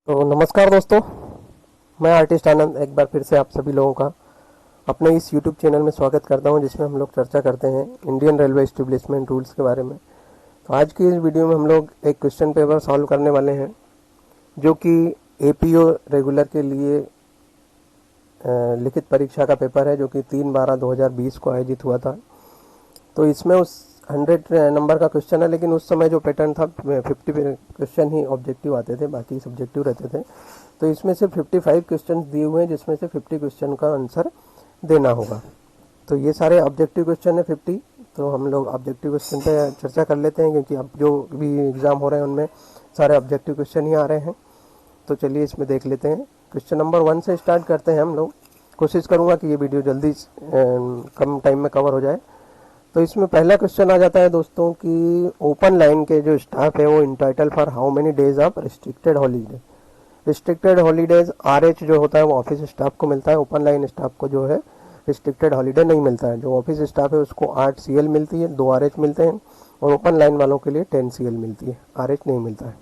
तो नमस्कार दोस्तों, मैं आर्टिस्ट आनंद एक बार फिर से आप सभी लोगों का अपने इस YouTube चैनल में स्वागत करता हूं, जिसमें हम लोग चर्चा करते हैं इंडियन रेलवे एस्टेब्लिशमेंट रूल्स के बारे में। तो आज की इस वीडियो में हम लोग एक क्वेश्चन पेपर सॉल्व करने वाले हैं, जो कि APO रेगुलर के लिए लिखित परीक्षा का पेपर है, जो कि 3/12/2020 को आयोजित हुआ था। तो इसमें उस 100 नंबर का क्वेश्चन है, लेकिन उस समय जो पैटर्न था 50 क्वेश्चन ही ऑब्जेक्टिव आते थे, बाकी सब्जेक्टिव रहते थे। तो इसमें से 55 क्वेश्चन दिए हुए हैं, जिसमें से 50 क्वेश्चन का आंसर देना होगा। तो ये सारे ऑब्जेक्टिव क्वेश्चन है 50। तो हम लोग ऑब्जेक्टिव क्वेश्चन पे चर्चा कर लेते हैं, क्योंकि अब जो भी एग्ज़ाम हो रहे हैं उनमें सारे ऑब्जेक्टिव क्वेश्चन ही आ रहे हैं। तो चलिए इसमें देख लेते हैं। क्वेश्चन नंबर 1 से स्टार्ट करते हैं हम लोग। कोशिश करूँगा कि ये वीडियो जल्दी कम टाइम में कवर हो जाए। तो इसमें पहला क्वेश्चन आ जाता है दोस्तों कि ओपन लाइन के जो स्टाफ है वो entitle for how many days of restricted holiday. Restricted holidays RH जो होता है वो ऑफिस स्टाफ को मिलता है। ओपन लाइन स्टाफ को जो है रिस्ट्रिक्टेड हॉलीडे नहीं मिलता है। जो ऑफिस स्टाफ है उसको 8 CL मिलती है, 2 RH मिलते हैं, और ओपन लाइन वालों के लिए 10 CL मिलती है, RH नहीं मिलता है।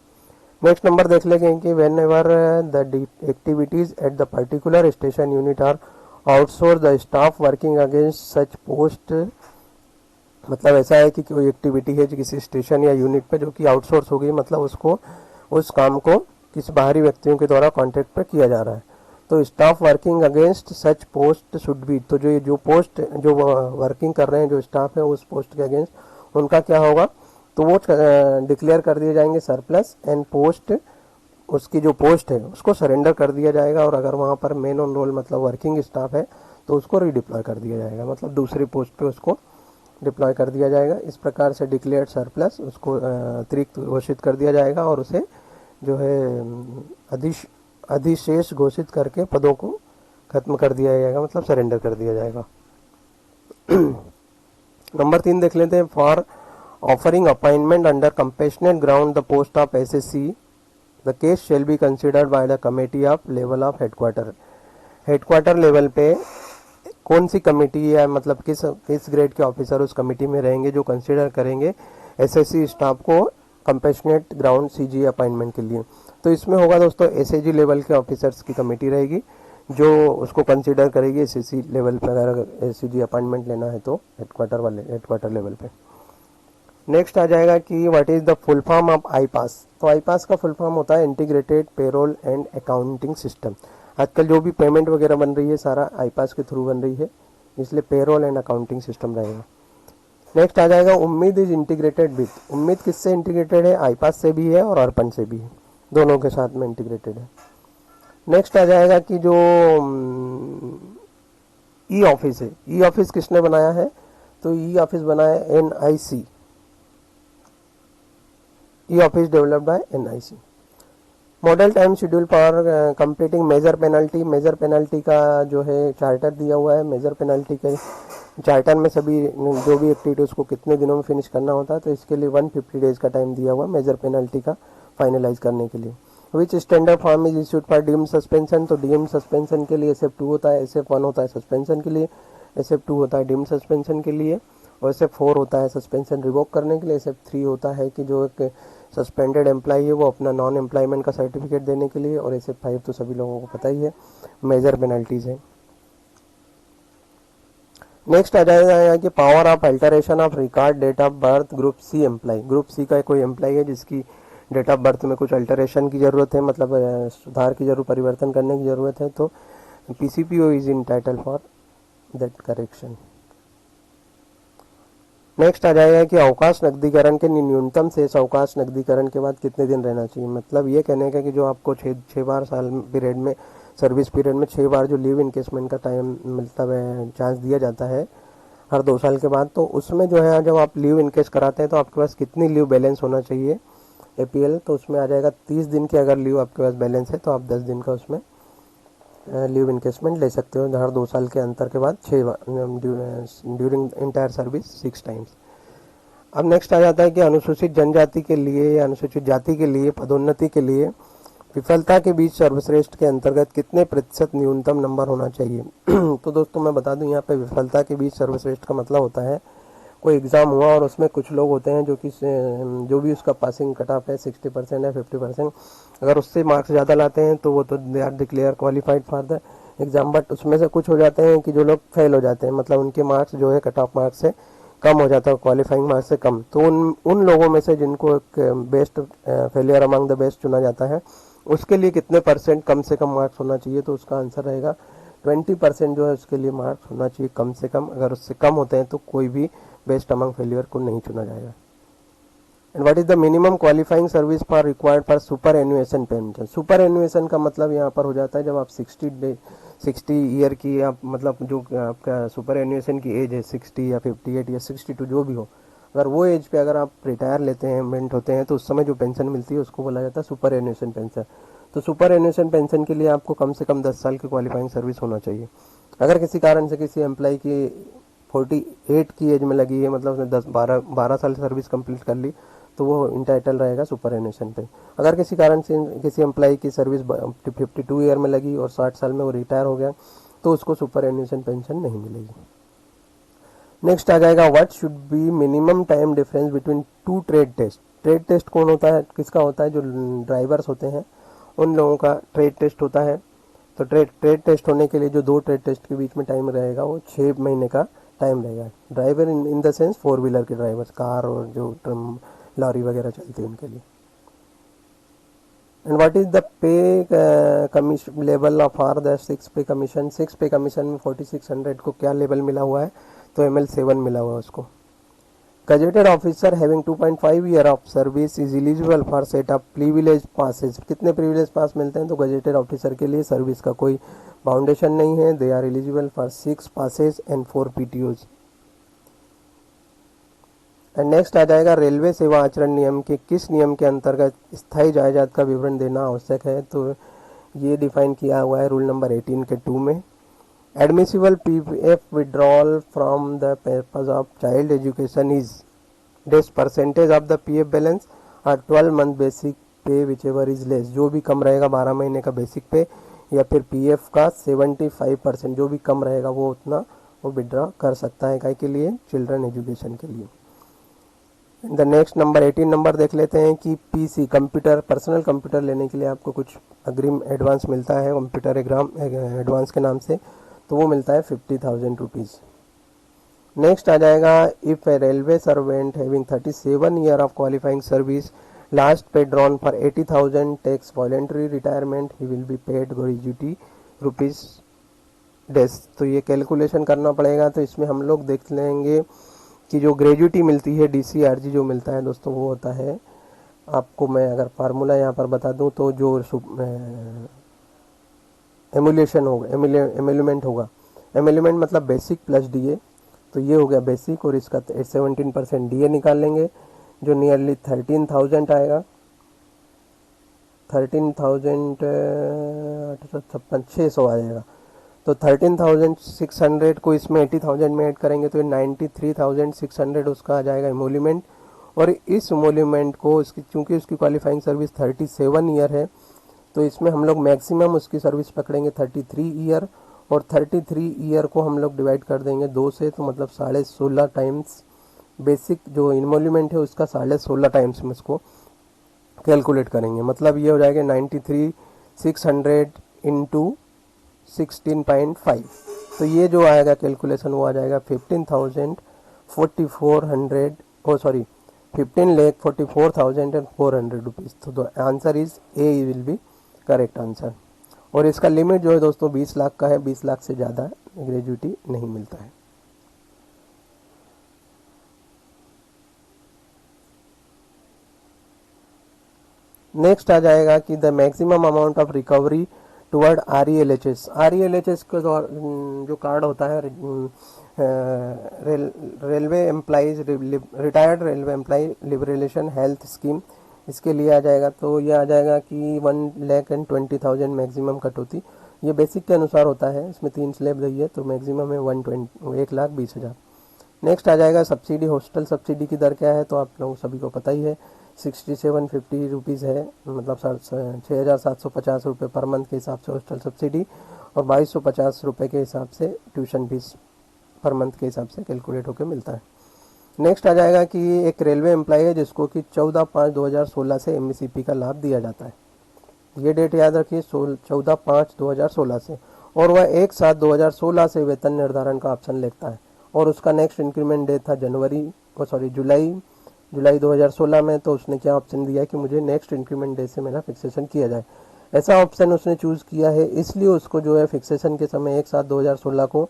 नेक्स्ट नंबर देख लेंगे कि whenever the activities at the particular station unit are outsource the staff working against such post. मतलब ऐसा है कि कोई एक्टिविटी है जो किसी स्टेशन या यूनिट पे जो कि आउटसोर्स हो गई, मतलब उसको उस काम को किसी बाहरी व्यक्तियों के द्वारा कॉन्ट्रैक्ट पे किया जा रहा है। तो staff working against such post should be. तो जो पोस्ट जो वर्किंग कर रहे हैं जो स्टाफ है उस पोस्ट के अगेंस्ट उनका क्या होगा, तो वो डिक्लेयर कर दिए जाएंगे सरप्लस, एंड पोस्ट उसकी जो पोस्ट है उसको सरेंडर कर दिया जाएगा। और अगर वहाँ पर मेन ऑन रोल मतलब वर्किंग स्टाफ है तो उसको रीडिप्लॉय कर दिया जाएगा, मतलब दूसरी पोस्ट पे उसको डिप्लॉय कर दिया जाएगा। इस प्रकार से डिक्लेयर्ड सरप्लस उसको अतिरिक्त घोषित कर दिया जाएगा, और उसे जो है अधिशेष घोषित करके पदों को खत्म कर दिया जाएगा, मतलब सरेंडर कर दिया जाएगा। नंबर 3 देख लेते हैं। For offering appointment under compassionate ground the post of SSC the case shall be considered by the committee of level of headquarter. Headquarter level पे कौन सी कमेटी है, मतलब किस ग्रेड के ऑफिसर उस कमेटी में रहेंगे जो कंसिडर करेंगे SSC स्टाफ को कंपेशनेट ग्राउंड CG अपॉइंटमेंट के लिए। तो इसमें होगा दोस्तों SAG लेवल के ऑफिसर्स की कमेटी रहेगी जो उसको कंसिडर करेगी SSC लेवल पर, अगर SCG अपॉइंटमेंट लेना है तो हेडक्वार्टर लेवल पे। नेक्स्ट आ जाएगा कि what is the full form of IPAS। तो IPAS का फुल फॉर्म होता है integrated payroll and accounting system. आजकल जो भी पेमेंट वगैरह बन रही है सारा IPAS के थ्रू बन रही है, इसलिए पेरोल एंड अकाउंटिंग सिस्टम रहेगा। नेक्स्ट आ जाएगा उम्मीद इज इंटीग्रेटेड विथ। उम्मीद किससे इंटीग्रेटेड है, IPAS से भी है और अर्पण से भी है, दोनों के साथ में इंटीग्रेटेड है। नेक्स्ट आ जाएगा कि जो ई ऑफिस है, ई ऑफिस किसने बनाया है, तो ई ऑफिस बनाया है NIC। E office developed by NIC। Model time schedule for completing major penalty. Major penalty का जो है चार्टर दिया हुआ है। मेजर पेनल्टी के चार्टर में सभी जो भी एक्टिविटी उसको कितने दिनों में फिनिश करना होता है, तो इसके लिए 150 डेज का टाइम दिया हुआ मेजर पेनल्टी का फाइनलाइज करने के लिए। विच standard form is issued for deemed suspension. तो डीम्ड सस्पेंशन के लिए SF2 होता है, SF1 होता है सस्पेंशन के लिए, SF2 होता है डीम्ड सस्पेंशन के लिए, और SF4 होता है सस्पेंशन रिवोक करने के लिए। SF3 होता है कि जो एक सस्पेंडेड एम्प्लॉई है वो अपना नॉन एम्प्लॉयमेंट का सर्टिफिकेट देने के लिए, और SF5 तो सभी लोगों को पता ही है, मेजर पेनल्टीज है। नेक्स्ट आ जाएगा कि power of alteration of record date of birth group C employ. Group C का कोई एम्प्लॉय है जिसकी डेट ऑफ बर्थ में कुछ अल्टरेशन की ज़रूरत है, मतलब सुधार की जरूरत, परिवर्तन करने की ज़रूरत है, तो PCPO is entitled for that correction. Next आ जाएगा कि अवकाश नकदीकरण के न्यूनतम शेष अवकाश नकदीकरण के बाद कितने दिन रहना चाहिए। मतलब ये कहने का कि जो आपको छः बार साल पीरियड में, सर्विस पीरियड में 6 बार जो लीव इनकेसमेंट का टाइम मिलता है, चांस दिया जाता है हर 2 साल के बाद, तो उसमें जो है जब आप लीव इनकेस कराते हैं तो आपके पास कितनी लीव बैलेंस होना चाहिए APL। तो उसमें आ जाएगा 30 दिन की अगर लीव आपके पास बैलेंस है तो आप 10 दिन का उसमें लीव इनकेसमेंट ले सकते हो हर 2 साल के अंतर के बाद 6 बार ड्यूरिंग इंटायर सर्विस 6 टाइम्स। अब नेक्स्ट आ जाता है कि अनुसूचित जनजाति के लिए या अनुसूचित जाति के लिए पदोन्नति के लिए विफलता के बीच सर्वश्रेष्ठ के अंतर्गत कितने प्रतिशत न्यूनतम नंबर होना चाहिए। तो दोस्तों मैं बता दूं, यहाँ पे विफलता के बीच सर्वश्रेष्ठ का मतलब होता है कोई एग्ज़ाम हुआ और उसमें कुछ लोग होते हैं जो कि जो भी उसका पासिंग कट ऑफ है 60% है 50%, अगर उससे मार्क्स ज़्यादा लाते हैं तो वो तो they are declare qualified for the exam. But उसमें से कुछ हो जाते हैं कि जो लोग फेल हो जाते हैं, मतलब उनके मार्क्स जो है कट ऑफ मार्क्स से कम हो जाता है, क्वालिफाइंग मार्क्स से कम, तो उन उन लोगों में से जिनको एक best failure among the best चुना जाता है, उसके लिए कितने परसेंट कम से कम मार्क्स होना चाहिए, तो उसका आंसर रहेगा 20% जो है उसके लिए मार्क्स होना चाहिए कम से कम। अगर उससे कम होते हैं तो कोई भी बेस्ट अमंग फेलियर को नहीं चुना जाएगा। And what is the minimum qualifying service for required for superannuation pension. Superannuation का मतलब यहाँ पर हो जाता है जब आप 60 ईयर की, आप मतलब जो आपका सुपर एनुएशन की एज है 60 या 58 या 62 जो भी हो, अगर वो एज पे अगर आप रिटायर लेते हैं, मेंट होते हैं, तो उस समय जो पेंशन मिलती है उसको बोला जाता है सुपर एनुएशन पेंशन। तो सुपर एनुएशन पेंशन के लिए आपको कम से कम 10 साल की क्वालिफाइंग सर्विस होना चाहिए। अगर किसी कारण से किसी एम्प्लॉय की 48 की एज में लगी है, मतलब उसने 12 साल सर्विस कंप्लीट कर ली, तो वो इंटाइटल रहेगा सुपर एनुएशन पे। अगर किसी कारण से किसी एम्प्लॉय की सर्विस 52 ईयर में लगी और 60 साल में वो रिटायर हो गया, तो उसको सुपर एनुएशन पेंशन नहीं मिलेगी। नेक्स्ट आ जाएगा what should be minimum time difference between two trade test. Trade test कौन होता है, किसका होता है, जो ड्राइवर्स होते हैं उन लोगों का ट्रेड टेस्ट होता है। तो ट्रेड टेस्ट होने के लिए जो दो ट्रेड टेस्ट के बीच में टाइम रहेगा वो 6 महीने का टाइम रहेगा। Driver in the sense 4 wheeler के ड्राइवर्स, कार और जो लॉरी वगैरह चलती है उनके लिए। And what is the pay commission level of are the 6 pay commission. 6 pay commission में 4600 को क्या लेवल मिला हुआ है, तो ML7 मिला हुआ है उसको। Gazetted officer having 2.5 year of service is eligible for set up privilege passes. कितने प्रिविलेज पास मिलते हैं, तो गजेटेड ऑफिसर के लिए सर्विस का कोई बाउंडेशन नहीं है, they are eligible for 6 passes and 4 PTOs। And next आ जाएगा रेलवे सेवा आचरण नियम के किस नियम के अंतर्गत स्थायी जायदाद का विवरण देना आवश्यक है, तो ये डिफाइन किया हुआ है रूल नंबर 18 के 2 में। Admissible PF withdrawal from the purpose of child education is this percentage of the PF balance और 12 मंथ बेसिक पे विच एवर इज लेस। जो भी कम रहेगा 12 महीने का बेसिक पे या फिर PF का 75%, जो भी कम रहेगा वो उतना वो विड्रॉ कर सकता है, काय के लिए, चिल्ड्रन एजुकेशन के लिए। द नेक्स्ट नंबर 18 नंबर देख लेते हैं कि PC कंप्यूटर, पर्सनल कंप्यूटर लेने के लिए आपको कुछ अग्रिम एडवांस मिलता है कंप्यूटर एडवांस के नाम से, तो वो मिलता है 50,000 रुपीज़। नेक्स्ट आ जाएगा if a railway servant having 37 year of qualifying service last pay drawn for 80,000 takes voluntary retirement he will be paid gratuity rupees days. तो ये कैलकुलेशन करना पड़ेगा। तो इसमें हम लोग देख लेंगे कि जो ग्रेजुटी मिलती है DCRG जो मिलता है दोस्तों, वो होता है, आपको मैं अगर फार्मूला यहाँ पर बता दूँ तो जो एमुलेशन होगा, एमुलेमेंट होगा, एमुलेमेंट मतलब बेसिक प्लस DA, तो ये हो गया बेसिक और इसका 17% DA निकाल लेंगे जो नियरली 13,000 आएगा। 13,600 आ जाएगा। तो 13,600 को इसमें 80,000 में ऐड करेंगे तो 93,600 उसका आ जाएगा इमोल्यूमेंट। और इस इमोल्यूमेंट को उसकी, चूँकि उसकी क्वालिफाइंग सर्विस 37 ईयर है, तो इसमें हम लोग मैक्सिमम उसकी सर्विस पकड़ेंगे 33 ईयर, और 33 ईयर को हम लोग डिवाइड कर देंगे 2 से, तो मतलब 16.5 टाइम्स बेसिक जो इमोल्यूमेंट है उसका 16.5 टाइम्स में इसको कैलकुलेट करेंगे। मतलब ये हो जाएगा 93,600 इंटू 16.5। तो ये जो आएगा कैलकुलेशन वो आ जाएगा 15,44,400 रुपीज़। तो the answer is a will be correct answer. और इसका लिमिट जो है दोस्तों 20 लाख का है, 20 लाख से ज़्यादा ग्रेजुटी नहीं मिलता है। नेक्स्ट आ जाएगा कि the maximum amount of recovery toward RELHS। RELHS का जो कार्ड होता है railway employees retired railway employ liberation health scheme, इसके लिए आ जाएगा। तो ये आ जाएगा कि 1,20,000 मैक्सिमम कटौती। ये बेसिक के अनुसार होता है, इसमें 3 स्लैब रही है, तो मैक्सिमम है 1,20,000। नेक्स्ट आ जाएगा सब्सिडी। हॉस्टल सब्सिडी की दर क्या है, तो आप लोगों सभी को पता ही है 6750 रुपीज़ है, मतलब 6,750 रुपये पर मंथ के हिसाब से हॉस्टल सब्सिडी, और 2,250 रुपये के हिसाब से ट्यूशन फीस पर मंथ के हिसाब से कैलकुलेट होकर मिलता है। नेक्स्ट आ जाएगा कि एक रेलवे एम्प्लॉय है जिसको कि 14/5/2016 से एमएससीपी का लाभ दिया जाता है। ये डेट याद रखिए, 14/5/2016 से, और वह 1/7/2016 से वेतन निर्धारण का ऑप्शन लेता है, और उसका नेक्स्ट इंक्रीमेंट डेट था जुलाई 2016 में। तो उसने क्या ऑप्शन दिया कि मुझे नेक्स्ट इंक्रीमेंट डे से मेरा फिक्सेशन किया जाए। ऐसा ऑप्शन उसने चूज़ किया है, इसलिए उसको जो है फिक्सेशन के समय 1/7/2016 को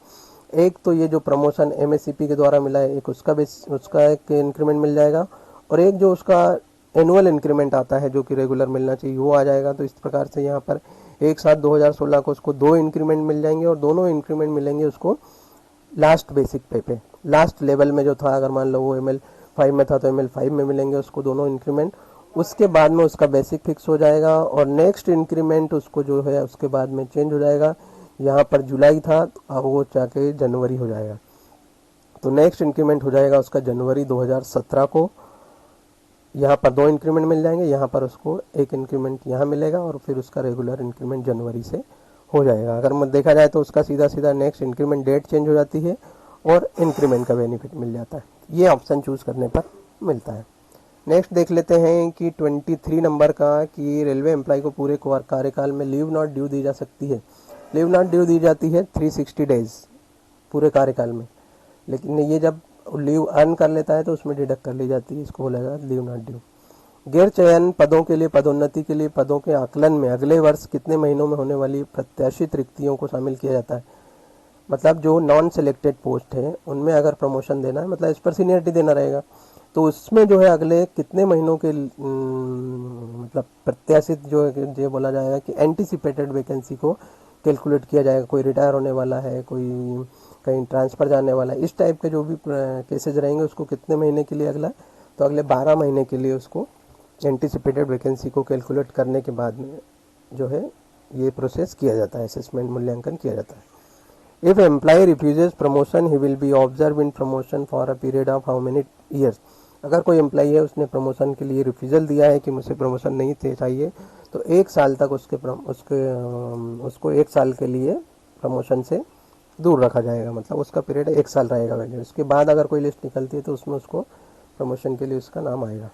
एक तो ये जो प्रमोशन एमएससीपी के द्वारा मिला है, एक उसका एक इंक्रीमेंट मिल जाएगा, और एक जो उसका एनुअल इंक्रीमेंट आता है जो कि रेगुलर मिलना चाहिए वो आ जाएगा। तो इस प्रकार से यहाँ पर 1/7/2016 को उसको 2 इंक्रीमेंट मिल जाएंगे, और दोनों इंक्रीमेंट मिलेंगे उसको लास्ट बेसिक पे लास्ट लेवल में जो था। अगर मान लो वो ML5 में था तो ML5 में मिलेंगे उसको दोनों इंक्रीमेंट। उसके बाद में उसका बेसिक फिक्स हो जाएगा, और नेक्स्ट इंक्रीमेंट उसको जो है उसके बाद में चेंज हो जाएगा। यहाँ पर जुलाई था तो अब वो जाके जनवरी हो जाएगा। तो नेक्स्ट इंक्रीमेंट हो जाएगा उसका जनवरी 2017 को। यहाँ पर 2 इंक्रीमेंट मिल जाएंगे, यहाँ पर उसको एक इंक्रीमेंट यहाँ मिलेगा, और फिर उसका रेगुलर इंक्रीमेंट जनवरी से हो जाएगा। अगर देखा जाए तो उसका सीधा सीधा नेक्स्ट इंक्रीमेंट डेट चेंज हो जाती है और इंक्रीमेंट का बेनिफिट मिल जाता है। ये ऑप्शन चूज़ करने पर मिलता है। नेक्स्ट देख लेते हैं कि 23 नंबर का कि रेलवे एम्प्लॉय को पूरे कार्यकाल में लीव नॉट ड्यू दी जा सकती है। लीव नॉट ड्यू दी जाती है 360 डेज पूरे कार्यकाल में, लेकिन ये जब लीव अर्न कर लेता है तो उसमें डिडक्ट कर ली जाती है, इसको बोला जाता है लीव नॉट ड्यू। गैर चयन पदों के लिए पदोन्नति के लिए पदों के आकलन में अगले वर्ष कितने महीनों में होने वाली प्रत्याशित रिक्तियों को शामिल किया जाता है। मतलब जो नॉन सिलेक्टेड पोस्ट है उनमें अगर प्रमोशन देना है, मतलब इस पर सीनियरिटी देना रहेगा, तो उसमें जो है अगले कितने महीनों के मतलब प्रत्याशित जो है ये बोला जाएगा कि एंटिसिपेटेड वैकेंसी को कैलकुलेट किया जाएगा। कोई रिटायर होने वाला है, कोई कहीं ट्रांसफ़र जाने वाला है, इस टाइप के जो भी केसेज रहेंगे उसको कितने महीने के लिए अगला, तो अगले 12 महीने के लिए उसको एंटिसिपेटेड वैकेंसी को कैलकुलेट करने के बाद में जो है ये प्रोसेस किया जाता है, असेसमेंट मूल्यांकन किया जाता है। If employ refuses promotion he will be observe in promotion for a period of how many years. अगर कोई एम्प्लॉय है उसने प्रमोशन के लिए रिफ्यूजल दिया है कि मुझे प्रमोशन नहीं चाहिए, तो 1 साल तक उसको 1 साल के लिए प्रमोशन से दूर रखा जाएगा। मतलब उसका पीरियड 1 साल रहेगा वैलिड। उसके बाद अगर कोई लिस्ट निकलती है तो उसमें उसको प्रमोशन के लिए उसका नाम आएगा।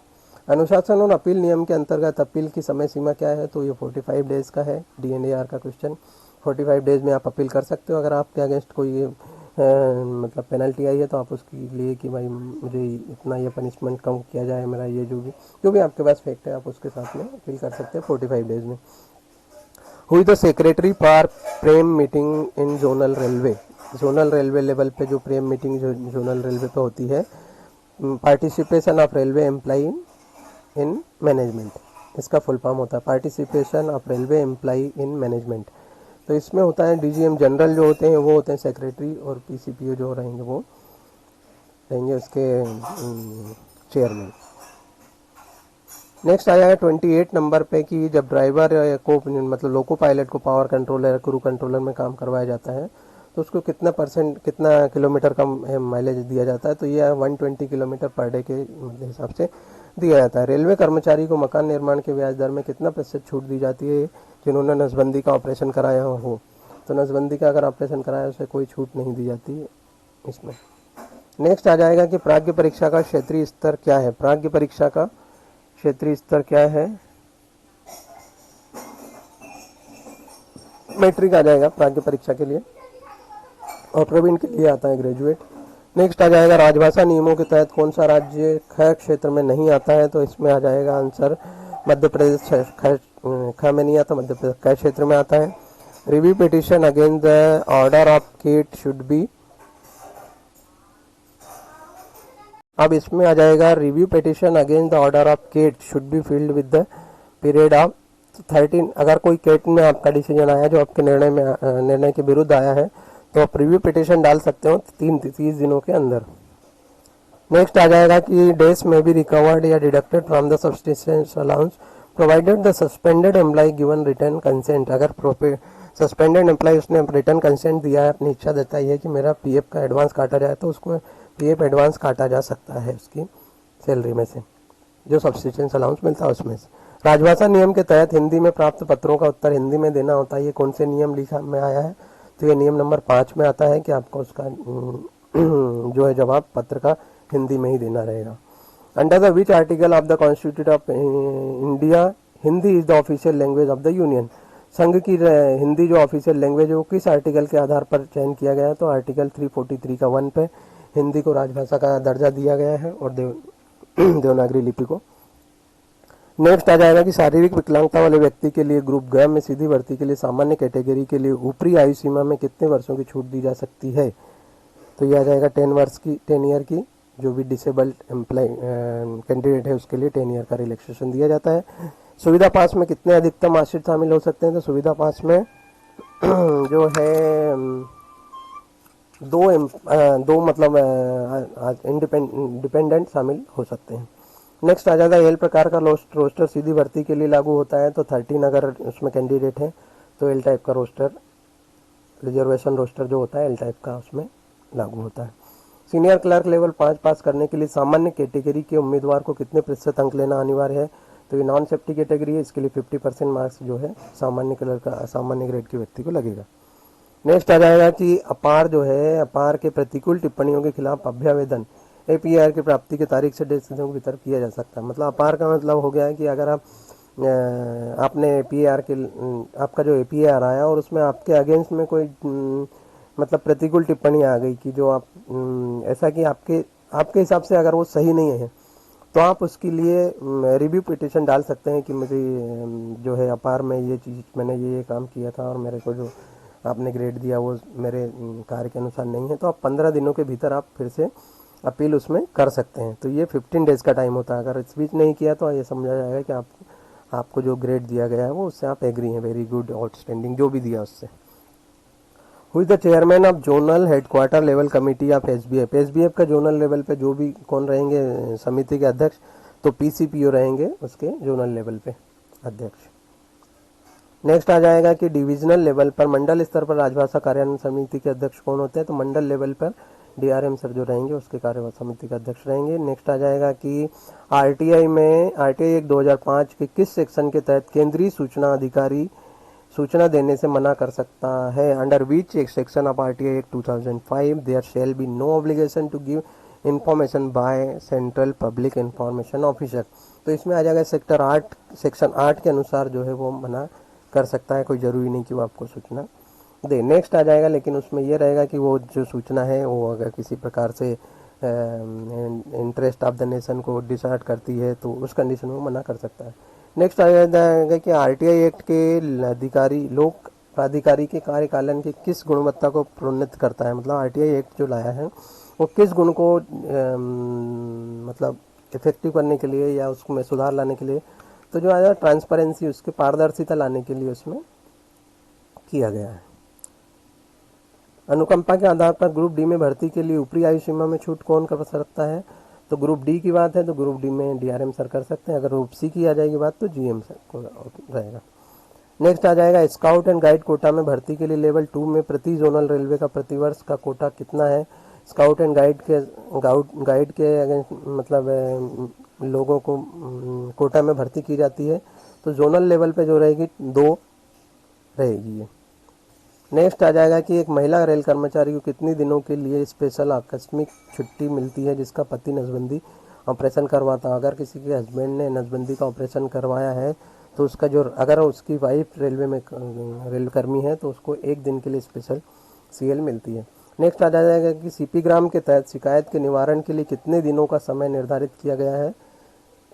अनुशासन और अपील नियम के अंतर्गत अपील की समय सीमा क्या है, तो ये 45 डेज़ का है। DNAR का क्वेश्चन, 45 डेज़ में आप अपील कर सकते हो। अगर आपके अगेंस्ट कोई मतलब पेनल्टी आई है तो आप उसके लिए कि भाई मुझे इतना ये पनिशमेंट कम किया जाए, मेरा ये जो भी आपके पास फैक्ट है आप उसके साथ में अपील कर सकते हैं 45 डेज़ में। हुई the secretary for Prem meeting in zonal railway. Zonal railway level पे जो प्रेम मीटिंग जो जोनल रेलवे पे होती है, participation of railway employee in management, इसका फुल फॉर्म होता है participation of railway employee in management. तो इसमें होता है DGM जनरल जो होते हैं वो होते हैं सेक्रेटरी, और PCPO जो रहेंगे वो रहेंगे उसके चेयरमैन। नेक्स्ट आ जाएगा 28 नंबर पे कि जब ड्राइवर को मतलब लोको पायलट को पावर कंट्रोलर क्रू कंट्रोलर में काम करवाया जाता है तो उसको कितना किलोमीटर का माइलेज दिया जाता है, तो ये 120 किलोमीटर पर डे के हिसाब से दिया जाता है। रेलवे कर्मचारी को मकान निर्माण के ब्याज दर में कितना प्रतिशत छूट दी जाती है जिन्होंने नसबंदी का ऑपरेशन कराया हो। तो नसबंदी का अगर ऑपरेशन कराया उसे कोई छूट नहीं दी जाती है इसमें। नेक्स्ट आ जाएगा कि प्राज्ञ परीक्षा का क्षेत्रीय स्तर क्या है। प्राज्ञ परीक्षा का क्षेत्रीय स्तर क्या है, मैट्रिक आ जाएगा प्राज्ञ परीक्षा के लिए, और प्रवीण के लिए आता है ग्रेजुएट। नेक्स्ट आ जाएगा राजभाषा नियमों के तहत कौन सा राज्य ख क्षेत्र में नहीं आता है, तो इसमें आ जाएगा आंसर मध्य प्रदेश। ख में नहीं आता, मध्य प्रदेश क क्षेत्र में आता है। Review petition against the order of CAT should be, अब इसमें आ जाएगा review petition against the order of CAT should be filed with the period of 13। अगर कोई केट में आपका डिसीजन आया जो आपके निर्णय के विरुद्ध आया है तो आप रिव्यू पिटिशन डाल सकते हो 30 दिनों के अंदर। नेक्स्ट आ जाएगा कि डेज में बी रिकवर्ड या deducted from the subsistence allowance provided the suspended employ given return consent. अगर सस्पेंडेड एम्प्लॉय उसने रिटर्न कंसेंट दिया है, अपनी इच्छा देता है कि मेरा PF का एडवांस काटा जाए, तो उसको PF एडवांस काटा जा सकता है उसकी सैलरी में से, जो सब्सिस्टेंस अलाउंस मिलता है उसमें से। राजभाषा नियम के तहत हिंदी में प्राप्त पत्रों का उत्तर हिंदी में देना होता है। ये कौन से नियम लिखा में आया है, तो ये नियम नंबर 5 में आता है कि आपको उसका जो है जवाब पत्र का हिंदी में ही देना रहेगा। Under the which article of the constitution of India Hindi is the official language of the union. संघ की हिंदी जो ऑफिशियल लैंग्वेज है वो किस आर्टिकल के आधार पर चयन किया गया है? तो आर्टिकल 343 का 1 पे हिंदी को राजभाषा का दर्जा दिया गया है और देवनागरी लिपि को। नेक्स्ट आ जाएगा कि शारीरिक विकलांगता वाले व्यक्ति के लिए ग्रुप ग में सीधी भर्ती के लिए सामान्य कैटेगरी के लिए ऊपरी आयु सीमा में कितने वर्षों की छूट दी जा सकती है? तो यह आ जाएगा 10 ईयर की। जो भी डिसेबल्ड एम्प्लॉय कैंडिडेट है उसके लिए 10 ईयर का रिलैक्सेशन दिया जाता है। सुविधा पास में कितने अधिकतम आश्रित शामिल हो सकते हैं? तो सुविधा पास में जो है दो मतलब डिपेंडेंट शामिल हो सकते हैं। नेक्स्ट आ जाता है एल प्रकार का रोस्टर सीधी भर्ती के लिए लागू होता है। तो 13 अगर उसमें कैंडिडेट है तो एल टाइप का रोस्टर, रिजर्वेशन रोस्टर जो होता है एल टाइप का उसमें लागू होता है। सीनियर क्लर्क लेवल 5 पास करने के लिए सामान्य कैटेगरी के उम्मीदवार को कितने प्रतिशत अंक लेना अनिवार्य है? तो ये नॉन सेफ्टी कैटेगरी है, इसके लिए 50% मार्क्स जो है सामान्य क्लर्क का सामान्य ग्रेड के व्यक्ति को लगेगा। नेक्स्ट आ जाएगा कि अपार जो है, अपार के प्रतिकूल टिप्पणियों के खिलाफ अभ्यावेदन APR की प्राप्ति की तारीख से 10 दिनों के भीतर किया जा सकता है। मतलब अपार का मतलब हो गया है कि अगर आपने APR के आपका जो APR आया और उसमें आपके अगेंस्ट में कोई मतलब प्रतिकूल टिप्पणी आ गई कि जो आप ऐसा कि आपके हिसाब से अगर वो सही नहीं है तो आप उसके लिए रिव्यू पिटिशन डाल सकते हैं कि मुझे जो है अपार में ये चीज़ मैंने ये काम किया था और मेरे को जो आपने ग्रेड दिया वो मेरे कार्य के अनुसार नहीं है। तो आप 15 दिनों के भीतर आप फिर से अपील उसमें कर सकते हैं। तो ये 15 डेज़ का टाइम होता है। अगर इस बीच नहीं किया तो ये समझा जाएगा कि आपको जो ग्रेड दिया गया है वो उससे आप एग्री हैं, वेरी गुड, आउटस्टैंडिंग, जो भी दिया उससे। Who is the chairman of zonal headquarter level committee of SBF? SBF का जोनल लेवल पे जो भी कौन रहेंगे समिति के अध्यक्ष? तो PCPO रहेंगे उसके जोनल लेवल पे अध्यक्ष। नेक्स्ट आ जाएगा कि डिविजनल लेवल पर मंडल स्तर पर राजभाषा कार्यान्वयन समिति के अध्यक्ष कौन होते हैं? तो मंडल लेवल पर DRM सर जो रहेंगे उसके कार्य समिति के अध्यक्ष रहेंगे। नेक्स्ट आ जाएगा कि RTI में RTI 1/2005 के किस सेक्शन के तहत केंद्रीय सूचना अधिकारी सूचना देने से मना कर सकता है? अंडर विच एक section of RTI Act 2005 there shall be no obligation to give information by central public information officer. तो इसमें आ जाएगा सेक्शन 8 के अनुसार जो है वो मना कर सकता है, कोई ज़रूरी नहीं कि वो आपको सूचना दे। नेक्स्ट आ जाएगा लेकिन उसमें ये रहेगा कि वो जो सूचना है वो अगर किसी प्रकार से इंटरेस्ट ऑफ द नेशन को डिसाइड करती है तो उस कंडीशन में मना कर सकता है। नेक्स्ट आ जाएगा कि RTI एक्ट के अधिकारी लोक प्राधिकारी के कार्यकालन की किस गुणवत्ता को प्रोन्नत करता है? मतलब RTI एक्ट जो लाया है वो किस गुण को मतलब इफेक्टिव करने के लिए या उसमें सुधार लाने के लिए, तो जो आया ट्रांसपेरेंसी, उसकी पारदर्शिता लाने के लिए उसमें किया गया है। अनुकंपा के आधार पर ग्रुप डी में भर्ती के लिए ऊपरी आयु सीमा में छूट कौन कर सकता है? तो ग्रुप डी की बात है तो ग्रुप डी में DRM सर कर सकते हैं। अगर ग्रुप सी की आ जाएगी बात तो GM सर को रहेगा। नेक्स्ट आ जाएगा स्काउट एंड गाइड कोटा में भर्ती के लिए लेवल 2 में प्रति जोनल रेलवे का प्रतिवर्ष का कोटा कितना है? स्काउट एंड गाइड के मतलब लोगों को कोटा में भर्ती की जाती है तो जोनल लेवल पे जो रहेगी 2 रहेगी। नेक्स्ट आ जाएगा कि एक महिला रेल कर्मचारी को कितने दिनों के लिए स्पेशल आकस्मिक छुट्टी मिलती है जिसका पति नसबंदी ऑपरेशन करवाता? अगर किसी के हस्बैंड ने नसबंदी का ऑपरेशन करवाया है तो उसका जो अगर उसकी वाइफ रेलवे में रेल कर्मी है तो उसको 1 दिन के लिए स्पेशल CL मिलती है। नेक्स्ट आ जाएगा कि CP ग्राम के तहत शिकायत के निवारण के लिए कितने दिनों का समय निर्धारित किया गया है?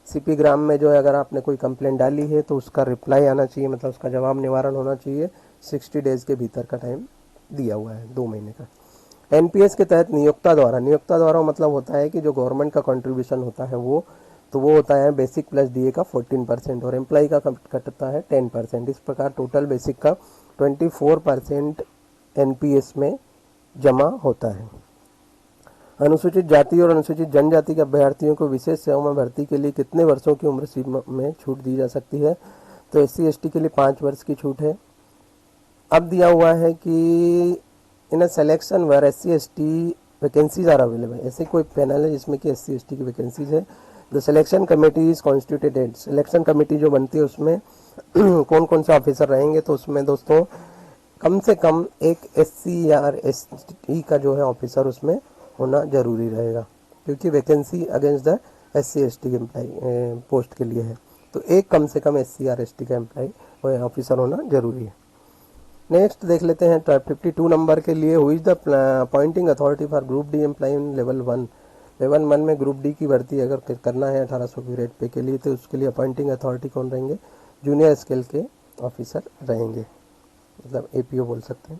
CP ग्राम में जो है अगर आपने कोई कंप्लेंट डाली है तो उसका रिप्लाई आना चाहिए, मतलब उसका जवाब निवारण होना चाहिए 60 डेज़ के भीतर का टाइम दिया हुआ है, 2 महीने का। NPS के तहत नियोक्ता द्वारा मतलब होता है कि जो गवर्नमेंट का कंट्रीब्यूशन होता है वो होता है बेसिक प्लस DA का 14% और एम्प्लॉय का कटता है 10%। इस प्रकार टोटल बेसिक का 24% NPS में जमा होता है। अनुसूचित जाति और अनुसूचित जनजाति के अभ्यर्थियों को विशेष सेवा में भर्ती के लिए कितने वर्षों की उम्र सीमा में छूट दी जा सकती है? तो SC ST के लिए 5 वर्ष की छूट है। अब दिया हुआ है कि in a selection where SC ST vacancies are available, ऐसे कोई पैनल है जिसमें कि SC ST की वैकेंसीज है। The selection committee is constituted, selection committee जो बनती है उसमें कौन कौन से ऑफिसर रहेंगे? तो उसमें दोस्तों कम से कम एक SC या ST का जो है ऑफिसर उसमें होना जरूरी रहेगा। क्योंकि वैकेंसी अगेंस्ट द SC/ST के एम्प्लाई पोस्ट के लिए है। तो एक कम से कम SC और ST का एम्प्लाई ऑफिसर होना जरूरी है। नेक्स्ट देख लेते हैं 52 नंबर के लिए, who is the appointing authority for group D employee in level 1। Level 1 में ग्रुप डी की भर्ती अगर करना है 1800 की रेट पे के लिए, तो उसके लिए अपॉइंटिंग अथॉरिटी कौन रहेंगे? जूनियर स्केल के ऑफिसर रहेंगे, मतलब APO बोल सकते हैं।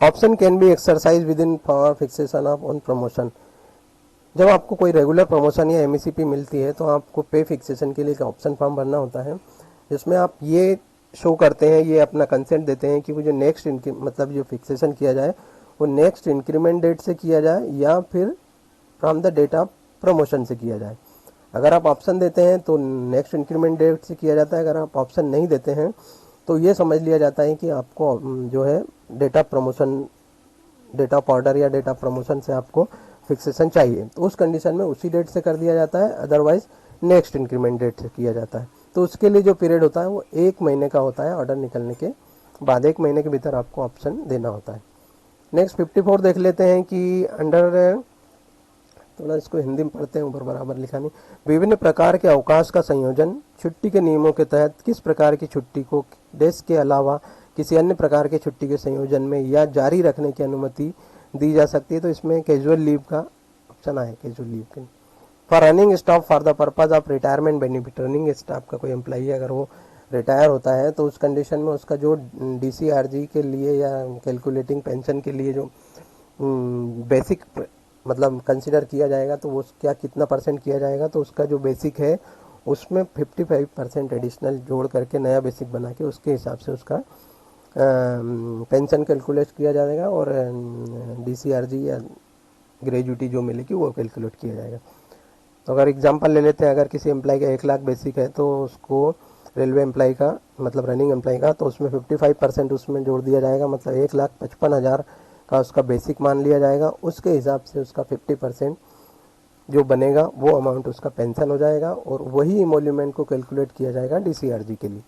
Option can be exercise with in for fixation of on promotion. जब आपको कोई रेगुलर प्रमोशन या MECP मिलती है तो आपको पे फिक्सेशन के लिए एक ऑप्शन फॉर्म भरना होता है, जिसमें आप ये शो करते हैं, ये अपना कंसेंट देते हैं कि वो जो नेक्स्ट मतलब जो फिक्सेशन किया जाए वो नेक्स्ट इंक्रीमेंट डेट से किया जाए या फिर from the date of promotion से किया जाए। अगर आप ऑप्शन देते हैं तो नेक्स्ट इंक्रीमेंट डेट से किया जाता है, अगर आप ऑप्शन नहीं देते हैं तो ये समझ लिया जाता है कि आपको जो है date of promotion, date of order या डेट ऑफ प्रमोशन से आपको फिक्सेशन चाहिए, तो उस कंडीशन में उसी डेट से कर दिया जाता है, अदरवाइज नेक्स्ट इंक्रीमेंट डेट से किया जाता है। तो उसके लिए जो पीरियड होता है वो 1 महीने का होता है, ऑर्डर निकलने के बाद 1 महीने के भीतर आपको ऑप्शन देना होता है। नेक्स्ट 54 देख लेते हैं कि अंडर, थोड़ा इसको हिंदी में पढ़ते हैं, ऊपर बराबर लिखा नहीं। विभिन्न प्रकार के अवकाश का संयोजन छुट्टी के नियमों के तहत किस प्रकार की छुट्टी को देश के अलावा किसी अन्य प्रकार के छुट्टी के संयोजन में या जारी रखने की अनुमति दी जा सकती है? तो इसमें कैजुअल लीव का ऑप्शन आए, कैजुअल लीव के for running staff for the purpose of retirement benefit. Running staff का कोई एम्प्लॉई अगर वो रिटायर होता है तो उस कंडीशन में उसका जो DCRG के लिए या कैलकुलेटिंग पेंशन के लिए जो बेसिक मतलब कंसिडर किया जाएगा, तो वो क्या कितना परसेंट किया जाएगा, तो उसका जो बेसिक है उसमें 55% एडिशनल जोड़ करके नया बेसिक बना के उसके हिसाब से उसका पेंशन कैलकुलेट किया जाएगा और DCRG या ग्रेजुटी जो मिलेगी वो कैलकुलेट किया जाएगा। तो अगर एग्जांपल ले लेते हैं, अगर किसी एम्प्लॉय का 1 लाख बेसिक है तो उसको रेलवे एम्प्लॉय का मतलब रनिंग एम्प्लॉय का, तो उसमें 55% उसमें जोड़ दिया जाएगा, मतलब 1,55,000 का उसका बेसिक मान लिया जाएगा। उसके हिसाब से उसका 50% जो बनेगा वो अमाउंट उसका पेंशन हो जाएगा और वही इमोल्यूमेंट को कैलकुलेट किया जाएगा DCRG के लिए।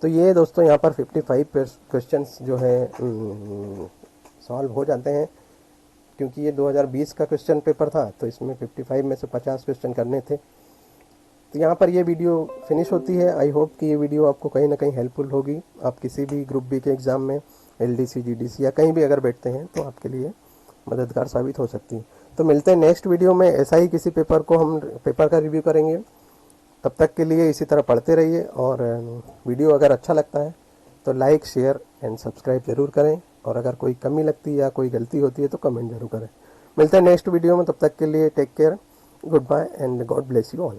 तो ये दोस्तों यहाँ पर 55 क्वेश्चंस जो है सॉल्व हो जाते हैं, क्योंकि ये 2020 का क्वेश्चन पेपर था, तो इसमें 55 में से 50 क्वेश्चन करने थे। तो यहाँ पर ये वीडियो फिनिश होती है। आई होप कि ये वीडियो आपको कहीं ना कहीं हेल्पफुल होगी। आप किसी भी ग्रुप बी के एग्ज़ाम में LDC GDC या कहीं भी अगर बैठते हैं तो आपके लिए मददगार साबित हो सकती है। तो मिलते हैं नेक्स्ट वीडियो में, ऐसा ही किसी पेपर को हम पेपर का रिव्यू करेंगे। तब तक के लिए इसी तरह पढ़ते रहिए, और वीडियो अगर अच्छा लगता है तो लाइक, शेयर एंड सब्सक्राइब ज़रूर करें, और अगर कोई कमी लगती है या कोई गलती होती है तो कमेंट जरूर करें। मिलते हैं नेक्स्ट वीडियो में, तब तक के लिए take care, good bye and God bless you all.